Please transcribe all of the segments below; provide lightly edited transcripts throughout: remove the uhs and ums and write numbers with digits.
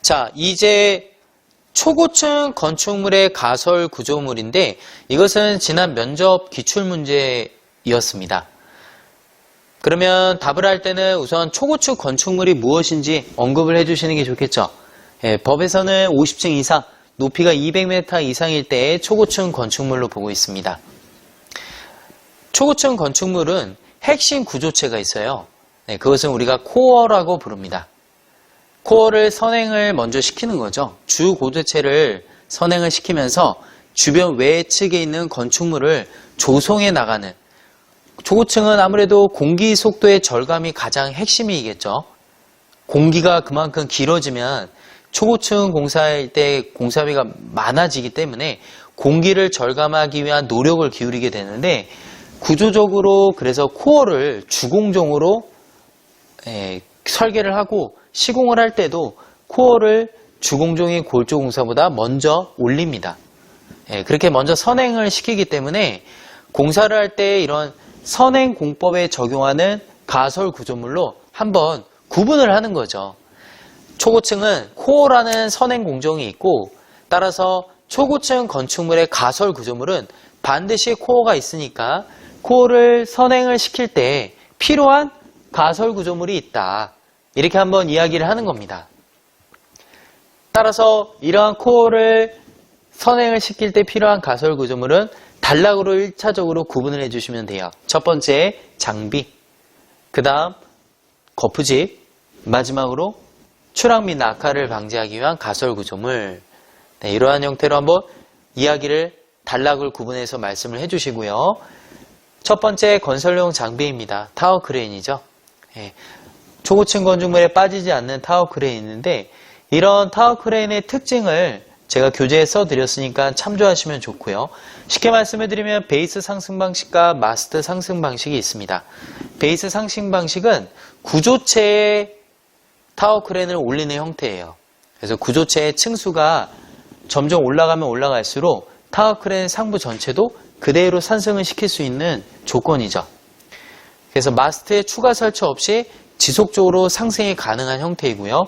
자, 이제 초고층 건축물의 가설 구조물인데 이것은 지난 면접 기출문제였습니다. 그러면 답을 할 때는 우선 초고층 건축물이 무엇인지 언급을 해주시는 게 좋겠죠. 법에서는 50층 이상, 높이가 200m 이상일 때 초고층 건축물로 보고 있습니다. 초고층 건축물은 핵심 구조체가 있어요. 그것은 우리가 코어라고 부릅니다. 코어를 선행을 먼저 시키는 거죠. 주 고도체를 선행을 시키면서 주변 외측에 있는 건축물을 조성해 나가는, 초고층은 아무래도 공기 속도의 절감이 가장 핵심이겠죠. 공기가 그만큼 길어지면 초고층 공사할 때 공사비가 많아지기 때문에 공기를 절감하기 위한 노력을 기울이게 되는데, 구조적으로 그래서 코어를 주공정으로 설계를 하고 시공을 할 때도 코어를 주공정인 골조공사보다 먼저 올립니다. 그렇게 먼저 선행을 시키기 때문에 공사를 할 때 이런 선행공법에 적용하는 가설 구조물로 한번 구분을 하는 거죠. 초고층은 코어라는 선행공정이 있고, 따라서 초고층 건축물의 가설 구조물은 반드시 코어가 있으니까 코어를 선행을 시킬 때 필요한 가설 구조물이 있다. 이렇게 한번 이야기를 하는 겁니다. 따라서 이러한 코어를 선행을 시킬 때 필요한 가설 구조물은 단락으로 1차적으로 구분을 해주시면 돼요. 첫 번째, 장비. 그 다음, 거푸집. 마지막으로 추락 및 낙하를 방지하기 위한 가설 구조물. 이러한 형태로 한번 이야기를 단락을 구분해서 말씀을 해주시고요. 첫 번째, 건설용 장비입니다. 타워 크레인이죠. 초고층 건축물에 빠지지 않는 타워 크레인인데, 이런 타워 크레인의 특징을 제가 교재에 써드렸으니까 참조하시면 좋고요. 쉽게 말씀해드리면 베이스 상승 방식과 마스트 상승 방식이 있습니다. 베이스 상승 방식은 구조체에 타워 크레인을 올리는 형태예요. 그래서 구조체의 층수가 점점 올라가면 올라갈수록 타워 크레인 상부 전체도 그대로 상승을 시킬 수 있는 조건이죠. 그래서 마스트에 추가 설치 없이 지속적으로 상승이 가능한 형태이고요.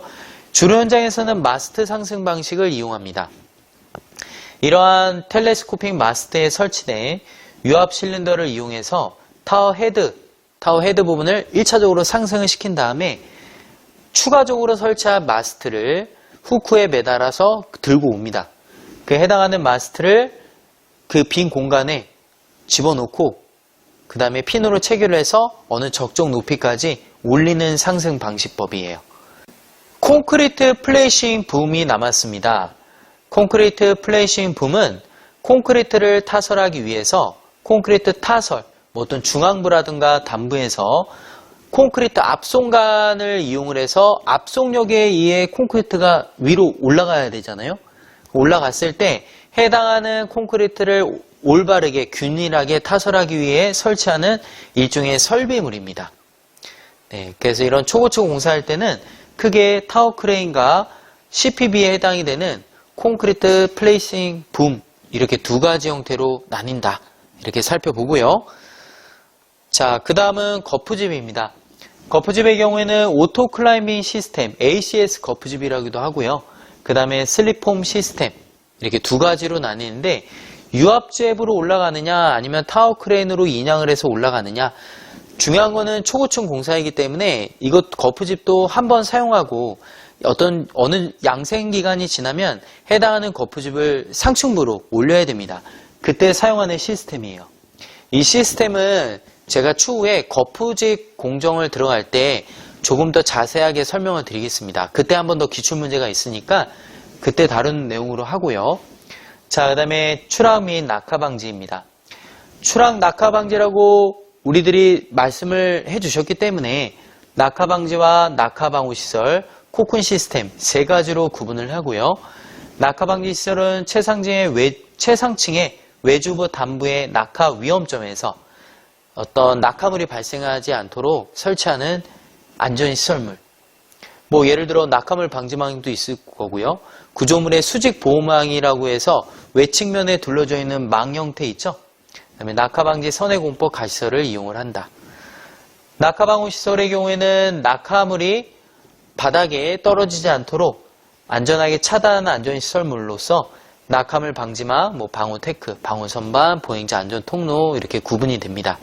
주로 현장에서는 마스트 상승 방식을 이용합니다. 이러한 텔레스코픽 마스트에 설치된 유압 실린더를 이용해서 타워 헤드 부분을 1차적으로 상승을 시킨 다음에 추가적으로 설치한 마스트를 후크에 매달아서 들고 옵니다. 그 해당하는 마스트를 그 빈 공간에 집어넣고 그 다음에 핀으로 체결을 해서 어느 적정 높이까지 올리는 상승 방식법이에요. 콘크리트 플레이싱 붐이 남았습니다. 콘크리트 플레이싱 붐은 콘크리트를 타설하기 위해서 콘크리트 타설, 어떤 중앙부라든가 단부에서 콘크리트 압송관을 이용을 해서 압송력에 의해 콘크리트가 위로 올라가야 되잖아요. 올라갔을 때 해당하는 콘크리트를 올바르게 균일하게 타설하기 위해 설치하는 일종의 설비물입니다. 그래서 이런 초고층 공사할 때는 크게 타워 크레인과 CPB에 해당이 되는 콘크리트 플레이싱 붐, 이렇게 두 가지 형태로 나뉜다. 이렇게 살펴보고요. 자, 그 다음은 거푸집입니다. 거푸집의 경우에는 오토 클라이밍 시스템, ACS 거푸집이라고도 하고요. 그 다음에 슬립폼 시스템, 이렇게 두 가지로 나뉘는데, 유압잽으로 올라가느냐 아니면 타워 크레인으로 인양을 해서 올라가느냐, 중요한 거는 초고층 공사이기 때문에 이것 거푸집도 한번 사용하고 어느 양생 기간이 지나면 해당하는 거푸집을 상층부로 올려야 됩니다. 그때 사용하는 시스템이에요. 이 시스템은 제가 추후에 거푸집 공정을 들어갈 때 조금 더 자세하게 설명을 드리겠습니다. 그때 한 번 더 기출문제가 있으니까 그때 다른 내용으로 하고요. 자, 그 다음에 추락 및 낙하 방지입니다. 추락 낙하 방지라고 우리들이 말씀을 해주셨기 때문에 낙하 방지와 낙하 방호 시설, 코쿤 시스템 세 가지로 구분을 하고요. 낙하 방지 시설은 최상층의 외주부 단부의 낙하 위험점에서 어떤 낙하물이 발생하지 않도록 설치하는 안전시설물. 예를 들어 낙하물 방지망도 있을 거고요. 구조물의 수직 보호망이라고 해서 외측면에 둘러져 있는 망 형태 있죠. 그다음에 낙하방지 선해공법 가시설을 이용을 한다. 낙하방호 시설의 경우에는 낙하물이 바닥에 떨어지지 않도록 안전하게 차단하는 안전시설물로서 낙하물 방지막, 방호 테크, 방호 선반, 보행자 안전 통로 이렇게 구분이 됩니다.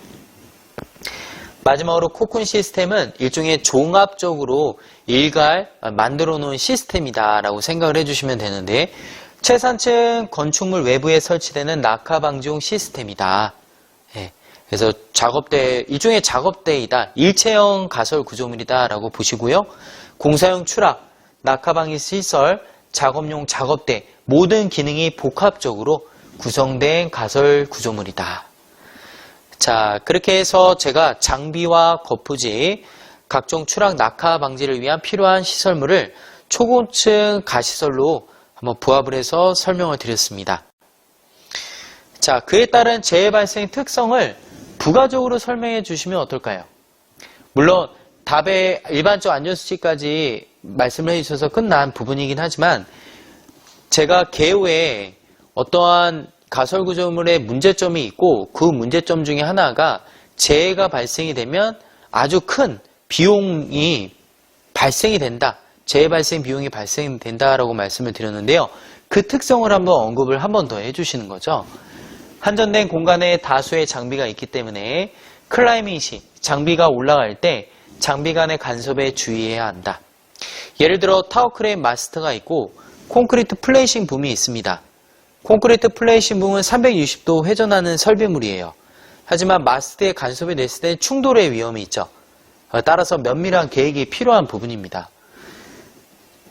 마지막으로 코쿤 시스템은 일종의 종합적으로 일괄 만들어 놓은 시스템이다라고 생각을 해주시면 되는데 최산층 건축물 외부에 설치되는 낙하 방지용 시스템이다. 그래서 일종의 작업대이다. 일체형 가설 구조물이다라고 보시고요. 공사용 추락, 낙하 방지 시설, 작업용 작업대 모든 기능이 복합적으로 구성된 가설 구조물이다. 자, 그렇게 해서 제가 장비와 거푸집, 각종 추락 낙하 방지를 위한 필요한 시설물을 초고층 가시설로 한번 부합을 해서 설명을 드렸습니다. 자, 그에 따른 재해 발생 특성을 부가적으로 설명해 주시면 어떨까요? 물론 답의 일반적 안전수칙까지 말씀을 해주셔서 끝난 부분이긴 하지만 제가 개요에 어떠한 가설구조물의 문제점이 있고 그 문제점 중에 하나가 재해가 발생이 되면 아주 큰 비용이 발생이 된다. 재해 발생 비용이 발생된다라고 말씀을 드렸는데요. 그 특성을 한번 언급을 한 번 더 해주시는 거죠. 한전된 공간에 다수의 장비가 있기 때문에 클라이밍시, 장비가 올라갈 때 장비 간의 간섭에 주의해야 한다. 예를 들어 타워 크레인 마스트가 있고 콘크리트 플레이싱 붐이 있습니다. 콘크리트 플레이싱 붐은 360도 회전하는 설비물이에요. 하지만 마스트에 간섭이 됐을 때 충돌의 위험이 있죠. 따라서 면밀한 계획이 필요한 부분입니다.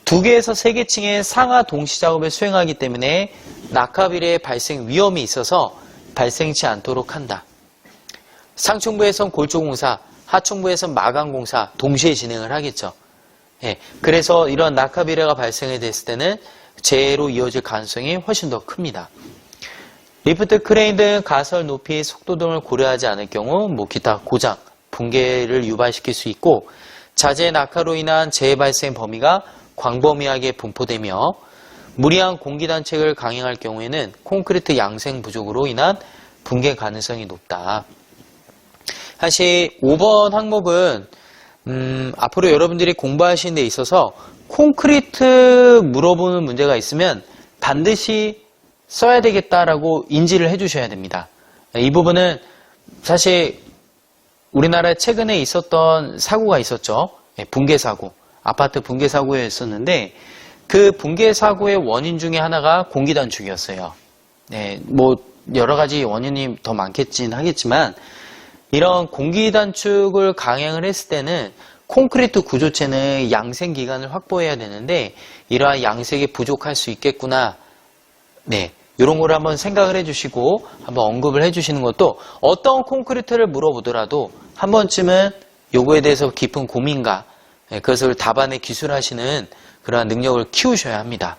2개에서 3개 층의 상하 동시 작업을 수행하기 때문에 낙하비례의 발생 위험이 있어서 발생치 않도록 한다. 상층부에선 골조공사, 하층부에선 마감공사 동시에 진행을 하겠죠. 그래서 이런 낙하비례가 발생이 됐을 때는 재해로 이어질 가능성이 훨씬 더 큽니다. 리프트, 크레인 등 가설 높이, 속도 등을 고려하지 않을 경우 기타 고장, 붕괴를 유발시킬 수 있고 자재 낙하로 인한 재해 발생 범위가 광범위하게 분포되며 무리한 공기단책을 강행할 경우에는 콘크리트 양생 부족으로 인한 붕괴 가능성이 높다. 사실 5번 항목은 앞으로 여러분들이 공부하시는 데 있어서 콘크리트 물어보는 문제가 있으면 반드시 써야 되겠다라고 인지를 해주셔야 됩니다. 이 부분은 사실 우리나라에 최근에 있었던 사고가 있었죠. 붕괴 사고, 아파트 붕괴 사고였었는데 그 붕괴 사고의 원인 중에 하나가 공기 단축이었어요. 여러 가지 원인이 더 많겠긴 하겠지만 이런 공기 단축을 강행을 했을 때는 콘크리트 구조체는 양생 기간을 확보해야 되는데 이러한 양생이 부족할 수 있겠구나. 이런 걸 한번 생각을 해주시고 한번 언급을 해주시는 것도 어떤 콘크리트를 물어보더라도 한 번쯤은 요거에 대해서 깊은 고민과 그것을 답안에 기술하시는 그러한 능력을 키우셔야 합니다.